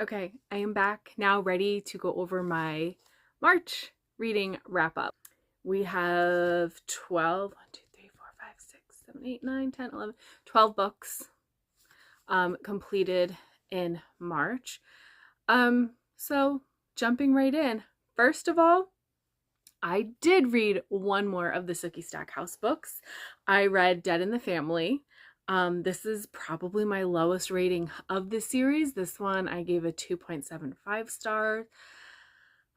Okay, I am back now, ready to go over my March reading wrap up. We have 12, 1, 2, 3, 4, 5, 6, 7, 8, 9, 10, 11, 12 books completed in March. So jumping right in. First of all, I did read one more of the Sookie Stackhouse books. I read Dead in the Family. This is probably my lowest rating of the series. This one I gave a 2.75 stars.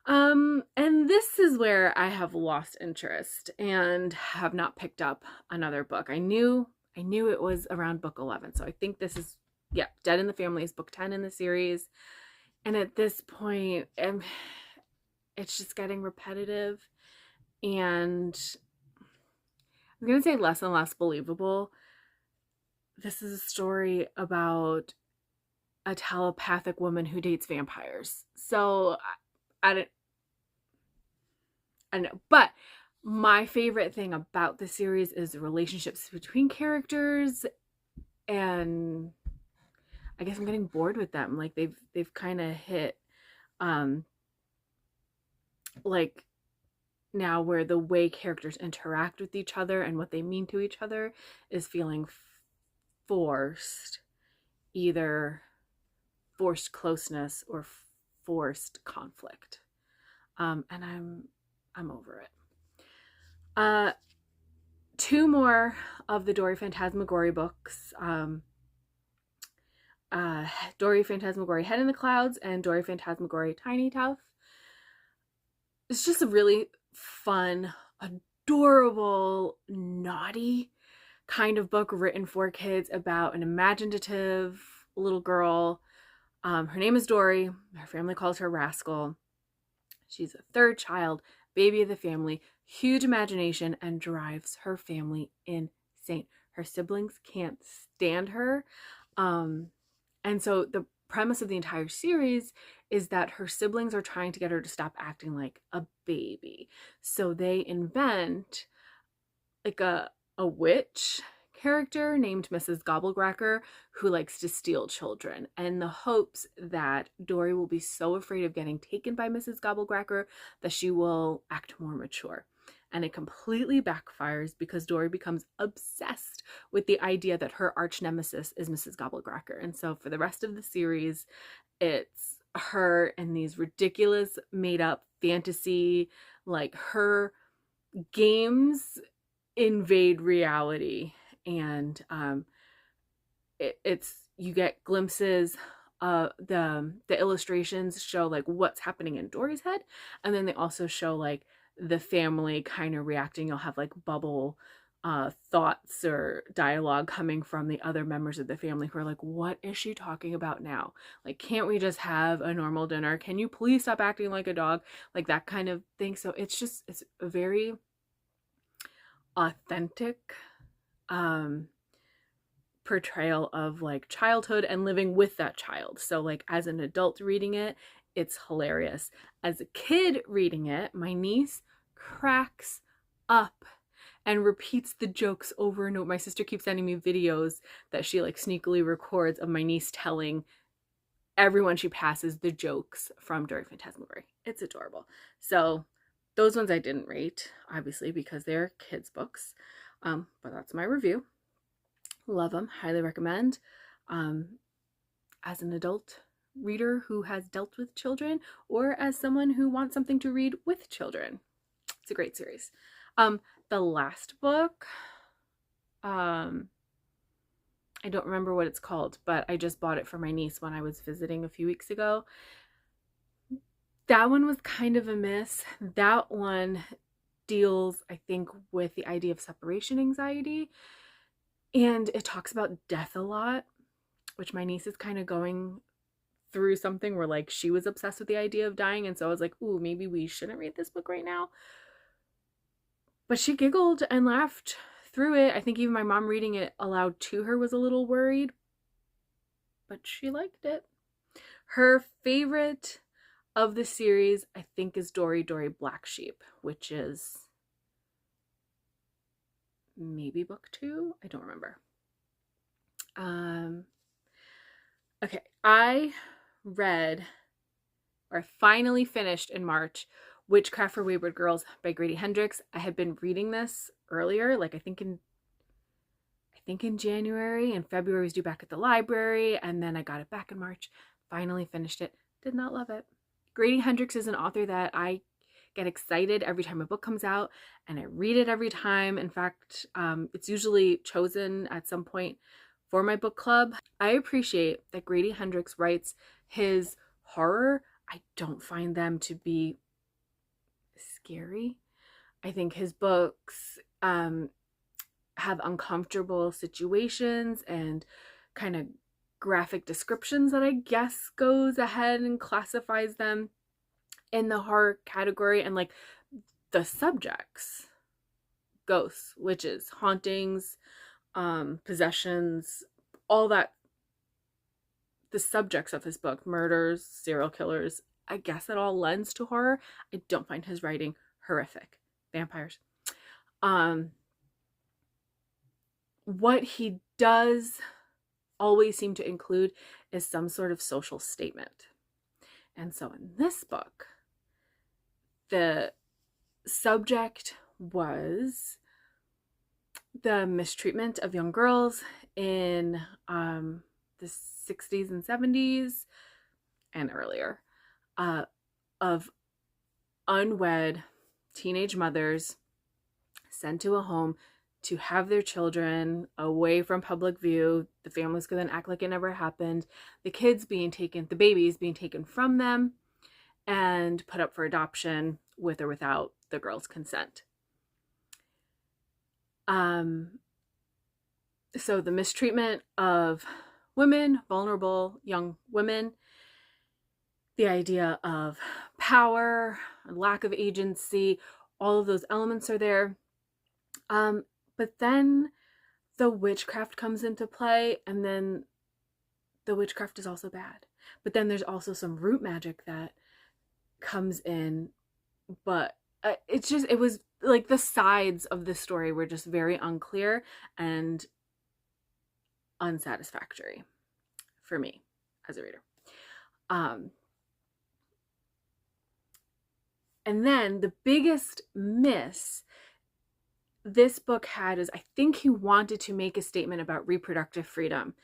And this is where I have lost interest and have not picked up another book. I knew it was around book 11. So I think this is, yeah, Dead in the Family is book 10 in the series. And at this point, it's just getting repetitive and I'm going to say less and less believable. This is a story about a telepathic woman who dates vampires. So I don't know. But my favorite thing about the series is the relationships between characters, and I guess I'm getting bored with them. Like they've kind of hit um like now where the way characters interact with each other and what they mean to each other is feeling forced, either forced closeness or forced conflict. And I'm over it. Uh, Two more of the Dory Phantasmagorie books. Dory Phantasmagorie Head in the Clouds and Dory Phantasmagorie Tiny Tough. It's just a really fun, adorable, naughty kind of book written for kids about an imaginative little girl. Her name is Dory. Her family calls her Rascal. She's a third child, baby of the family, huge imagination, and drives her family insane. Her siblings can't stand her. Um, and so the premise of the entire series is that her siblings are trying to get her to stop acting like a baby. So they invent like a witch character named Mrs. Gobblecracker who likes to steal children, and the hopes that Dory will be so afraid of getting taken by Mrs. Gobblecracker that she will act more mature. And it completely backfires because Dory becomes obsessed with the idea that her arch nemesis is Mrs. Gobblecracker. And so for the rest of the series, it's her in these ridiculous made up fantasy, like her games invade reality, and it's you get glimpses. The illustrations show like what's happening in Dory's head, and then they also show like the family kind of reacting. You'll have like bubble thoughts or dialogue coming from the other members of the family who are like, what is she talking about now? Like, can't we just have a normal dinner? Can you please stop acting like a dog? Like that kind of thing. So it's a very authentic um portrayal of like childhood and living with that child. So like as an adult reading it, it's hilarious. As a kid reading it, my niece cracks up and repeats the jokes over and over. My sister keeps sending me videos that she like sneakily records of my niece telling everyone she passes the jokes from Dory Phantasmagorie. It's adorable. So those ones I didn't rate, obviously, because they're kids' books. But that's my review. Love them. Highly recommend. Um, as an adult reader who has dealt with children, or as someone who wants something to read with children, it's a great series. The last book, I don't remember what it's called, but I just bought it for my niece when I was visiting a few weeks ago. That one was kind of a miss. That one deals, I think, with the idea of separation anxiety, and it talks about death a lot, which my niece is kind of going through something where like she was obsessed with the idea of dying, and so I was like, ooh, maybe we shouldn't read this book right now. But she giggled and laughed through it. I think even my mom reading it aloud to her was a little worried, but she liked it. Her favorite of the series, I think, is Dory Black Sheep, which is maybe book 2. I don't remember. Okay, I read, or finally finished in March, Witchcraft for Wayward Girls by Grady Hendrix. I had been reading this earlier, like I think in January, and February was due back at the library, and then I got it back in March. Finally finished it. Did not love it. Grady Hendrix is an author that I get excited every time a book comes out, and I read it every time. In fact, it's usually chosen at some point for my book club. I appreciate that Grady Hendrix writes his horror. I don't find them to be scary. I think his books have uncomfortable situations and kind of graphic descriptions that I guess goes ahead and classifies them in the horror category. And like the subjects, ghosts, witches, hauntings, possessions, all that, the subjects of his book, murders, serial killers, I guess it all lends to horror. I don't find his writing horrific. Vampires. What he does always seem to include is some sort of social statement. And so in this book, the subject was the mistreatment of young girls in the 60s and 70s and earlier, of unwed teenage mothers sent to a home to have their children away from public view. The families could then act like it never happened. The babies being taken from them and put up for adoption with or without the girl's consent. So the mistreatment of women, vulnerable young women, the idea of power, lack of agency, all of those elements are there. But then the witchcraft comes into play, and then the witchcraft is also bad. But then there's also some root magic that comes in. But it was like the sides of the story were just very unclear and unsatisfactory for me as a reader. And then the biggest miss this book had is I think he wanted to make a statement about reproductive freedom.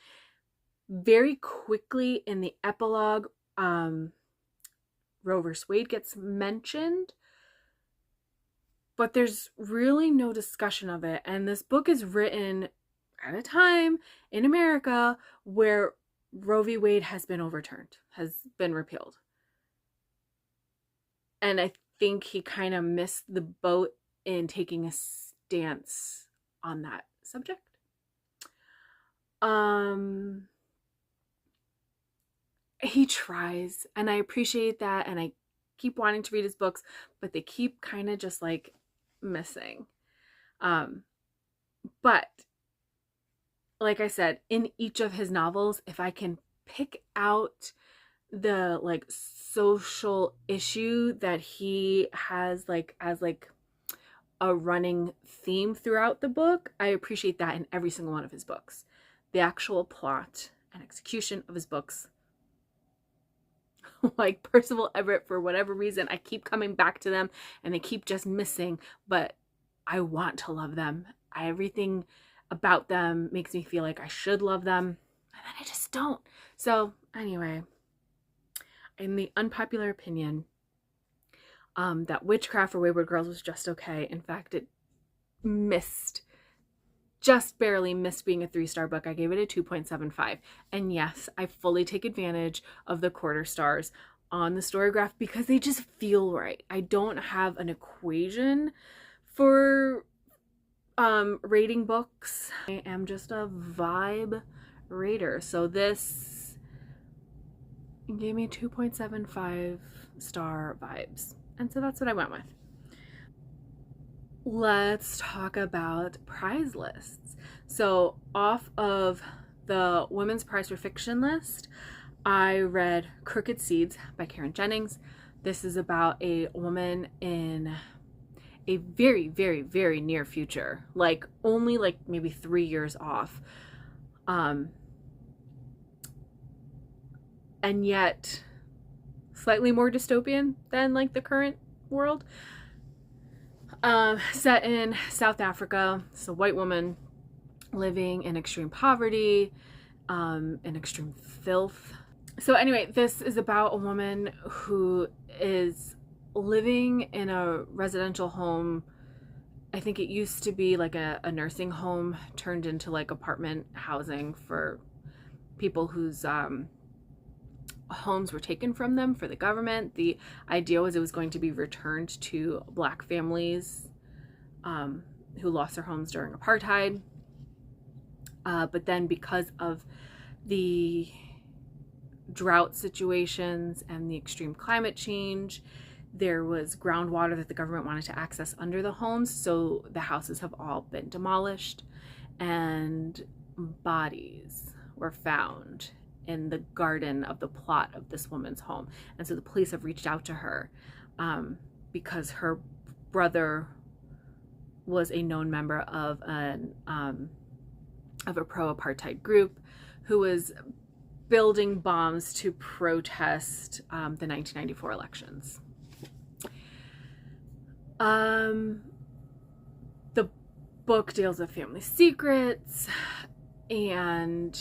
Very quickly in the epilogue, Roe vs. Wade gets mentioned, but there's really no discussion of it. And this book is written at a time in America where Roe v. Wade has been overturned, has been repealed. And I think he kind of missed the boat in taking a stance on that subject. He tries, and I appreciate that, and I keep wanting to read his books, but they keep kind of just like missing. But like I said, in each of his novels, if I can pick out the like social issue that he has like as like a running theme throughout the book, I appreciate that in every single one of his books. The actual plot and execution of his books, like Percival Everett, for whatever reason, I keep coming back to them and they keep just missing, but I want to love them. Everything about them makes me feel like I should love them, and then I just don't. So anyway, in the unpopular opinion, that Witchcraft for Wayward Girls was just okay. In fact, it just barely missed being a 3-star book. I gave it a 2.75. And yes, I fully take advantage of the quarter stars on the Storygraph because they just feel right. I don't have an equation for rating books. I am just a vibe rater. So this gave me 2.75 star vibes. And so that's what I went with. Let's talk about prize lists. So off of the Women's Prize for Fiction list, I read Crooked Seeds by Karen Jennings. This is about a woman in a very, very, very near future, like only like maybe 3 years off. and yet slightly more dystopian than like the current world. Set in South Africa. It's a white woman living in extreme poverty, in extreme filth. So anyway, this is about a woman who is living in a residential home. I think it used to be like a nursing home turned into like apartment housing for people whose homes were taken from them for the government. The idea was it was going to be returned to Black families who lost their homes during apartheid. But then because of the drought situations and the extreme climate change, there was groundwater that the government wanted to access under the homes, so the houses have all been demolished, and bodies were found in the garden of the plot of this woman's home. And so the police have reached out to her because her brother was a known member of a pro-apartheid group who was building bombs to protest the 1994 elections. The book deals with family secrets, and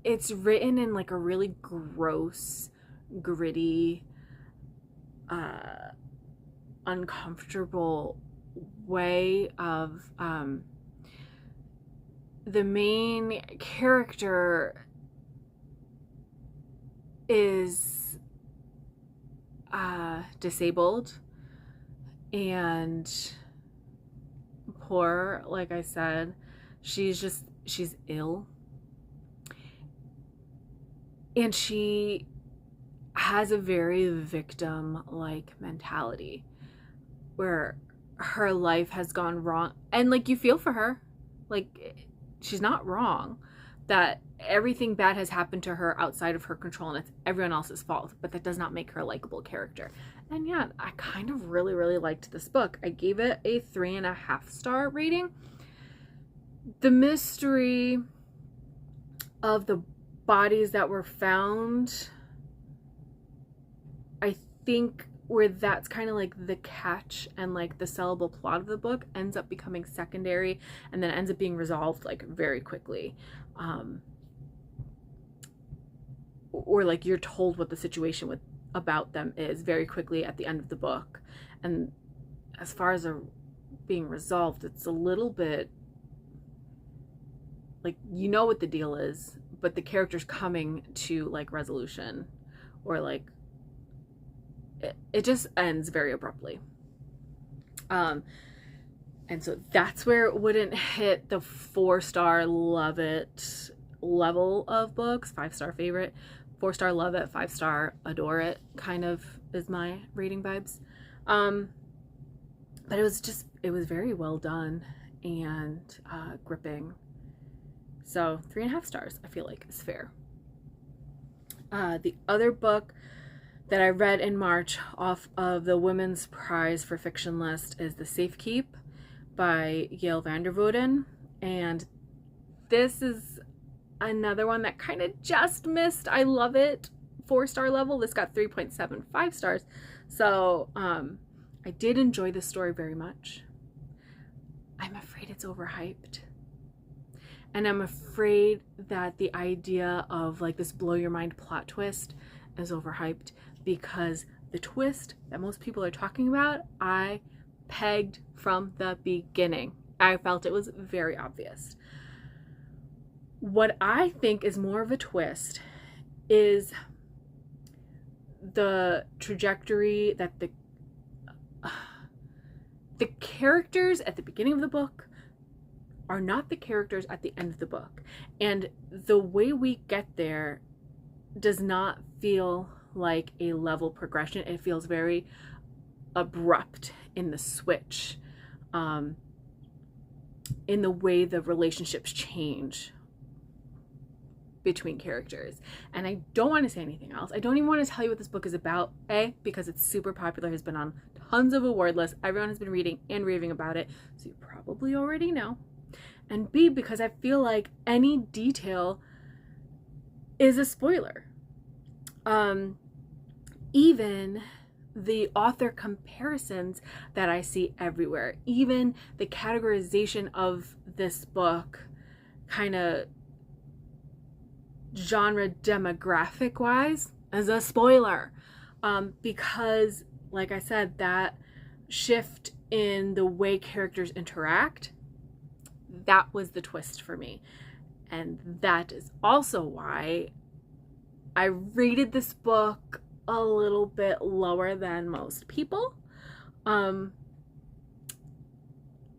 it's written in like a really gross, gritty, uncomfortable way of the main character is disabled and poor. Like I said, she's ill, and she has a very victim-like mentality where her life has gone wrong, and like you feel for her, like she's not wrong that everything bad has happened to her outside of her control and it's everyone else's fault, but that does not make her a likable character. And yeah, I kind of really liked this book. I gave it a 3.5 star rating. The mystery of the bodies that were found, I think where that's kind of like the catch and like the sellable plot of the book ends up becoming secondary and then ends up being resolved like very quickly. Or like you're told what the situation about them is very quickly at the end of the book. And as far as being resolved, it's a little bit like, you know what the deal is, but the character's coming to like resolution, or like it just ends very abruptly. And so that's where it wouldn't hit the 4-star love it level of books. 5-star favorite, 4-star love it, 5-star adore it kind of is my rating vibes. But it was very well done and gripping. So 3.5 stars, I feel like, is fair. The other book that I read in March off of the Women's Prize for Fiction list is The Safekeep by Gail van der Wouden. And this is another one that kind of just missed I love it 4-star level. This got 3.75 stars. So I did enjoy this story very much. I'm afraid it's overhyped. And I'm afraid that the idea of like this blow your mind plot twist is overhyped, because the twist that most people are talking about, I pegged from the beginning. I felt it was very obvious. What I think is more of a twist is the trajectory that the characters at the beginning of the book are not the characters at the end of the book. And the way we get there does not feel like a level progression. It feels very abrupt in the switch, in the way the relationships change between characters. And I don't want to say anything else. I don't even want to tell you what this book is about. A, because it's super popular, has been on tons of award lists. Everyone has been reading and raving about it, so you probably already know. And B, because I feel like any detail is a spoiler. Even the author comparisons that I see everywhere, even the categorization of this book, kind of genre demographic wise, as a spoiler, because like I said, that shift in the way characters interact, that was the twist for me. And that is also why I rated this book a little bit lower than most people.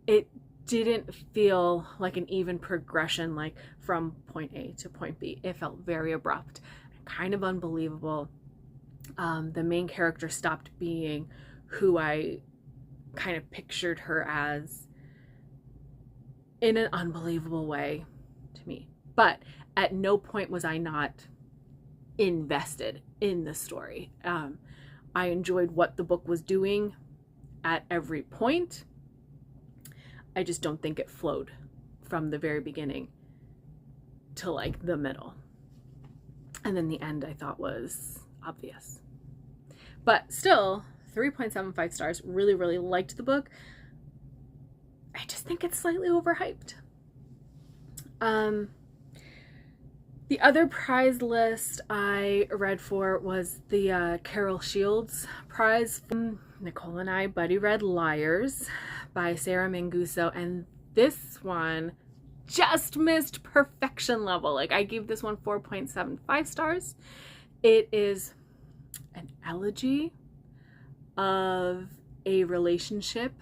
It didn't feel like an even progression, like from point A to point B. It felt very abrupt and kind of unbelievable. The main character stopped being who I kind of pictured her as in an unbelievable way to me. But at no point was I not invested in the story. I enjoyed what the book was doing at every point. I just don't think it flowed from the very beginning to like the middle. And then the end I thought was obvious. But still, 3.75 stars. Really, really liked the book. I just think it's slightly overhyped. The other prize list I read for was the Carol Shields prize. Nicole and I buddy read Liars by Sarah Manguso, and this one just missed perfection level. Like, I gave this one 4.75 stars. It is an elegy of a relationship.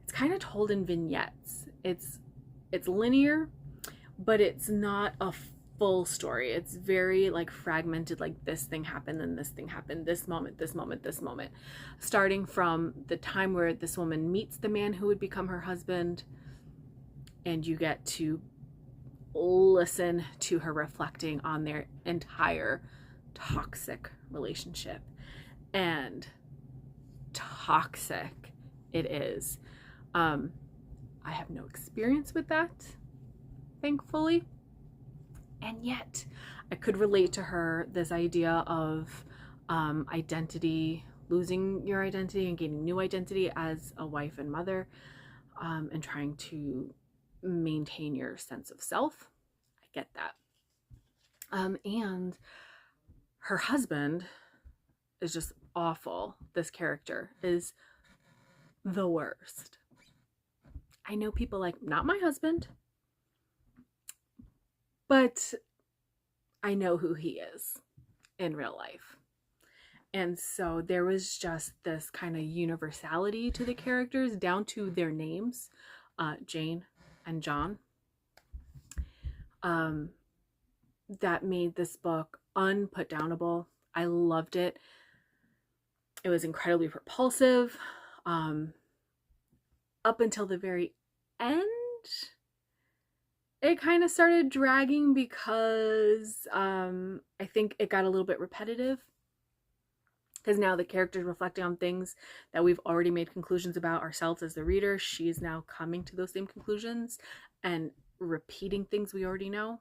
It's kind of told in vignettes. It's linear, but it's not a full story. It's very like fragmented, like this thing happened, then this thing happened, this moment, this moment, this moment. Starting from the time where this woman meets the man who would become her husband, and you get to listen to her reflecting on their entire toxic relationship. And toxic it is. I have no experience with that, thankfully. And yet I could relate to her, this idea of identity, losing your identity and gaining new identity as a wife and mother, and trying to maintain your sense of self. I get that. And her husband is just awful. This character is the worst. I know people like, not my husband, but I know who he is in real life. And so there was just this kind of universality to the characters, down to their names, Jane and John, that made this book unputdownable. I loved it. It was incredibly propulsive. Up until the very end, it kind of started dragging because I think it got a little bit repetitive, because now the character's reflecting on things that we've already made conclusions about ourselves as the reader. She is now coming to those same conclusions and repeating things we already know.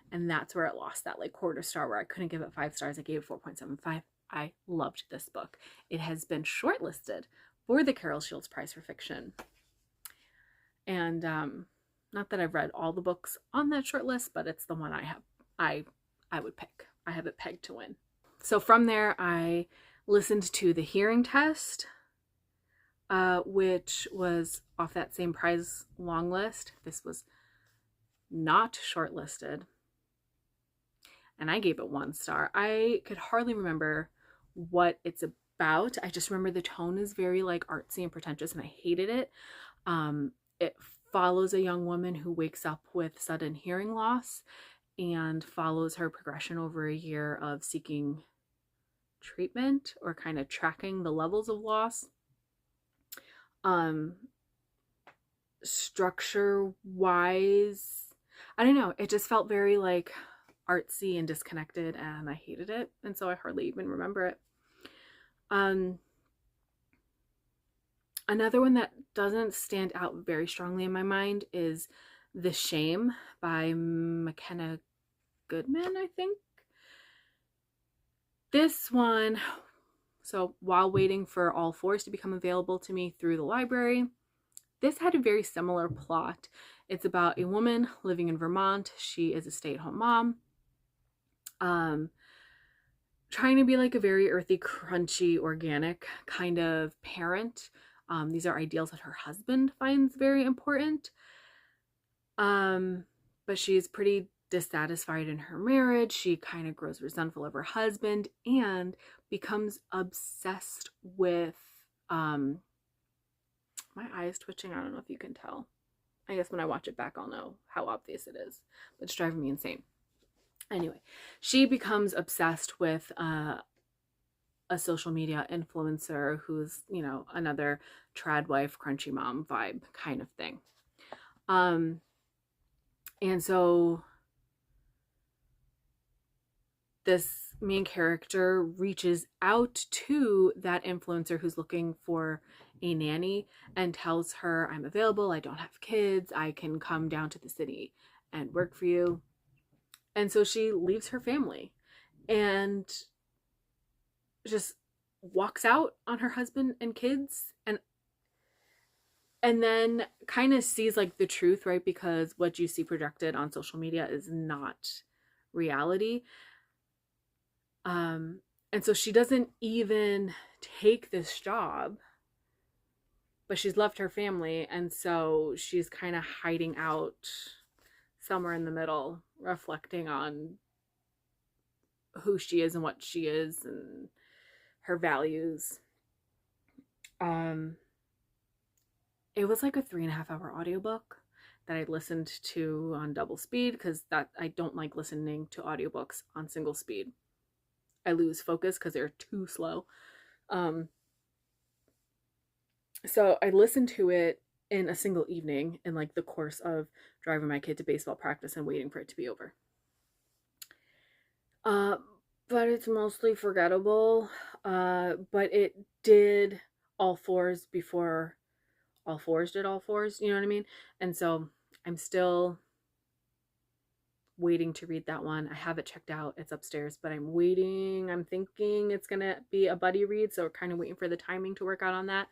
And that's where it lost that like quarter star, where I couldn't give it 5 stars. I gave it 4.75. I loved this book. It has been shortlisted for the Carol Shields Prize for Fiction. And not that I've read all the books on that short list, but it's the one I would pick. I have it pegged to win. So from there, I listened to The Hearing Test, which was off that same prize long list. This was not shortlisted, and I gave it 1 star. I could hardly remember what it's about. I just remember the tone is very like artsy and pretentious, and I hated it. It follows a young woman who wakes up with sudden hearing loss and follows her progression over a year of seeking treatment or kind of tracking the levels of loss. Structure wise, I don't know, it just felt very like artsy and disconnected, and I hated it, and so I hardly even remember it. Another one that doesn't stand out very strongly in my mind is The Shame by McKenna Goodman, I think. This one, so while waiting for All Fours to become available to me through the library, this had a very similar plot. It's about a woman living in Vermont. She is a stay-at-home mom, trying to be like a very earthy, crunchy, organic kind of parent. These are ideals that her husband finds very important. But she's pretty dissatisfied in her marriage. She kind of grows resentful of her husband and becomes obsessed with my eye is twitching. I don't know if you can tell. I guess when I watch it back, I'll know how obvious it is. But it's driving me insane. Anyway, she becomes obsessed with a social media influencer who's, you know, another trad wife, crunchy mom vibe kind of thing. And so this main character reaches out to that influencer who's looking for a nanny and tells her, I'm available, I don't have kids, I can come down to the city and work for you. And so she leaves her family and just walks out on her husband and kids, and then kind of sees like the truth, right? Because what you see projected on social media is not reality. And so she doesn't even take this job, but she's left her family, and so she's kind of hiding out somewhere in the middle, reflecting on who she is and what she is and her values. It was like a 3.5-hour audiobook that I listened to on double speed, because that I don't like listening to audiobooks on single speed. I lose focus because they're too slow. So I listened to it in a single evening in like the course of driving my kid to baseball practice and waiting for it to be over. But it's mostly forgettable. But it did All Fours before All Fours did All Fours, you know what I mean? And so I'm still waiting to read that one. I have it checked out. It's upstairs, but I'm waiting. I'm thinking it's going to be a buddy read, so we're kind of waiting for the timing to work out on that.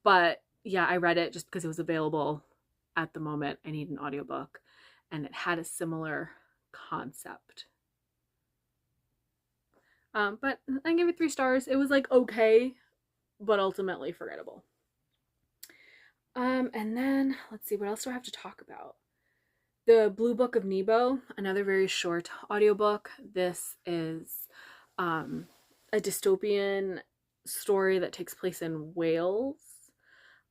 But yeah, I read it just because it was available at the moment. I need an audiobook, and it had a similar concept. But I gave it 3 stars. It was like okay, but ultimately forgettable. And then let's see, what else do I have to talk about? The Blue Book of Nebo, another very short audiobook. This is a dystopian story that takes place in Wales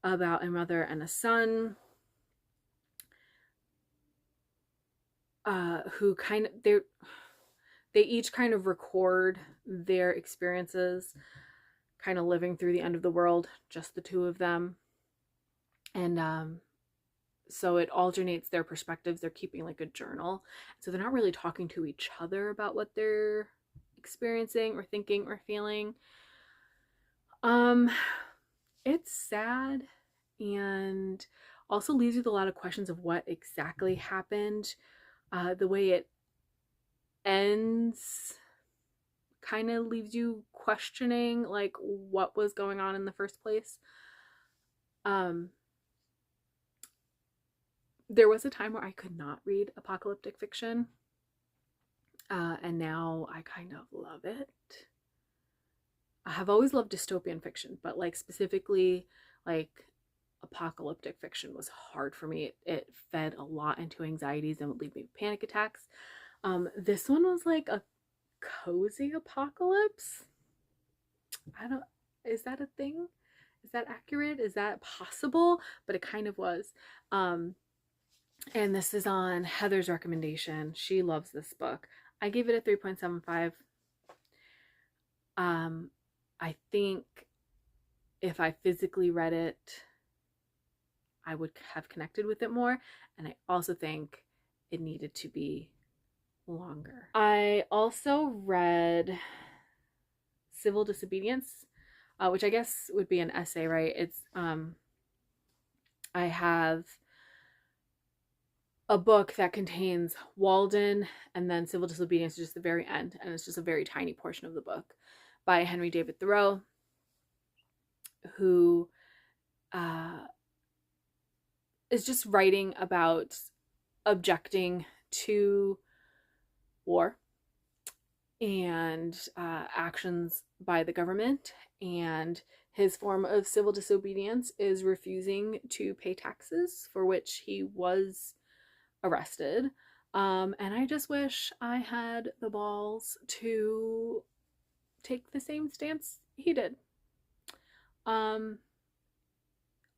about a mother and a son who kind of they each kind of record their experiences kind of living through the end of the world, just the two of them. And so it alternates their perspectives. They're keeping like a journal, so they're not really talking to each other about what they're experiencing or thinking or feeling. It's sad and also leaves you with a lot of questions of what exactly happened. The way it ends kind of leaves you questioning like what was going on in the first place. There was a time where I could not read apocalyptic fiction, and now I kind of love it. I have always loved dystopian fiction, but like specifically like apocalyptic fiction was hard for me. It fed a lot into anxieties and would leave me with panic attacks. This one was like a cozy apocalypse. Is that a thing? Is that accurate? Is that possible? But it kind of was. And this is on Heather's recommendation. She loves this book. I gave it a 3.75. I think if I physically read it, I would have connected with it more. And I also think it needed to be longer. I also read Civil Disobedience, which I guess would be an essay, right? It's I have a book that contains Walden and then Civil Disobedience is just the very end, and it's just a very tiny portion of the book by Henry David Thoreau, who is just writing about objecting to war and actions by the government. And his form of civil disobedience is refusing to pay taxes, for which he was arrested. And I just wish I had the balls to take the same stance he did. A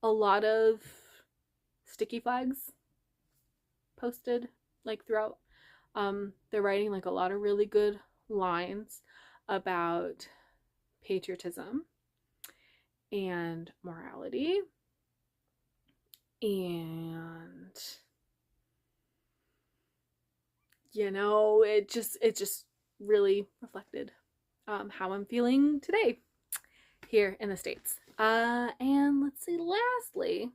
lot of sticky flags posted like throughout. They're writing like a lot of really good lines about patriotism and morality, and it just really reflected how I'm feeling today here in the States. And let's see, lastly,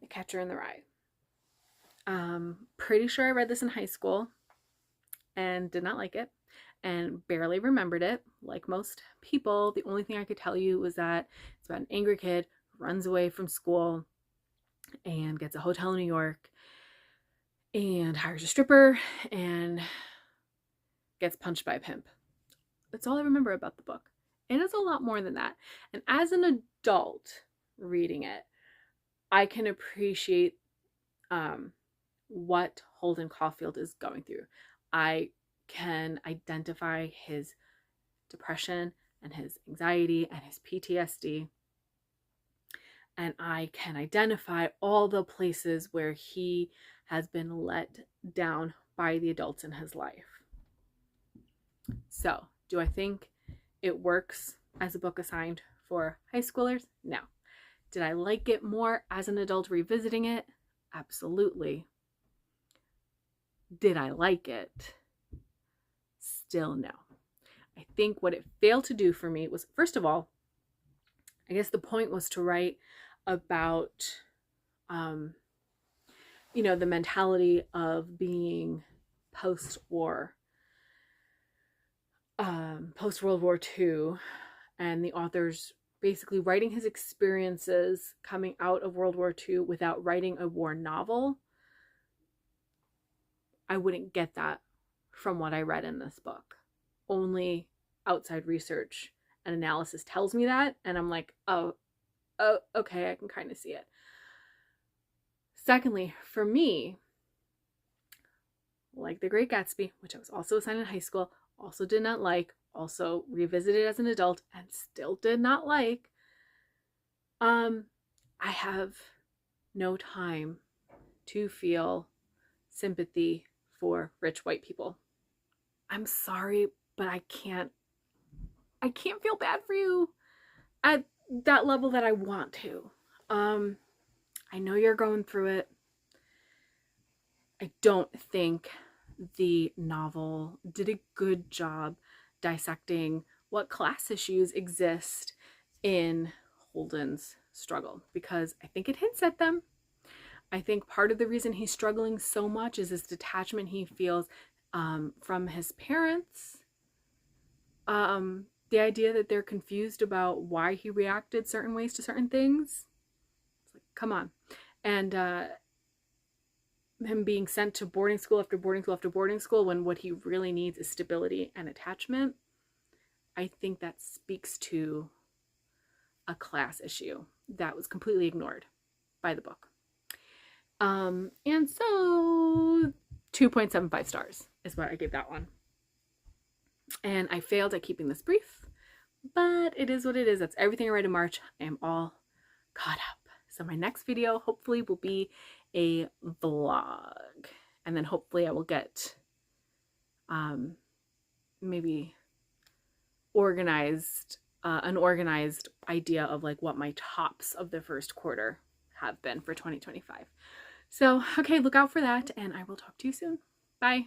The Catcher in the Rye. Pretty sure I read this in high school and did not like it and barely remembered it. Like most people, the only thing I could tell you was that it's about an angry kid who runs away from school and gets a hotel in New York and hires a stripper and gets punched by a pimp. That's all I remember about the book. It is a lot more than that. And as an adult reading it, I can appreciate what Holden Caulfield is going through. I can identify his depression and his anxiety and his PTSD. And I can identify all the places where he has been let down by the adults in his life. So, do I think it works as a book assigned for high schoolers? No. Did I like it more as an adult revisiting it? Absolutely. Did I like it? Still no. I think what it failed to do for me was, first of all, I guess the point was to write about, the mentality of being post-war, post-World War II, and the author's basically writing his experiences coming out of World War II without writing a war novel. I wouldn't get that from what I read in this book. Only outside research and analysis tells me that, and I'm like, oh, okay, I can kind of see it. Secondly, for me, like The Great Gatsby, which I was also assigned in high school, also did not like, also revisited as an adult and still did not like, I have no time to feel sympathy for rich white people. I'm sorry, but I can't feel bad for you at that level that I want to. I know you're going through it. I don't think the novel did a good job dissecting what class issues exist in Holden's struggle, because I think it hints at them. I think part of the reason he's struggling so much is this detachment he feels from his parents. The idea that they're confused about why he reacted certain ways to certain things. It's like, come on. And him being sent to boarding school after boarding school after boarding school when what he really needs is stability and attachment. I think that speaks to a class issue that was completely ignored by the book. And so 2.75 stars is what I gave that one. And I failed at keeping this brief, but it is what it is. That's everything I read in March. I am all caught up. So my next video hopefully will be a vlog, and then hopefully I will get maybe an organized idea of like what my tops of the first quarter have been for 2025. So, okay, look out for that, and I will talk to you soon. Bye.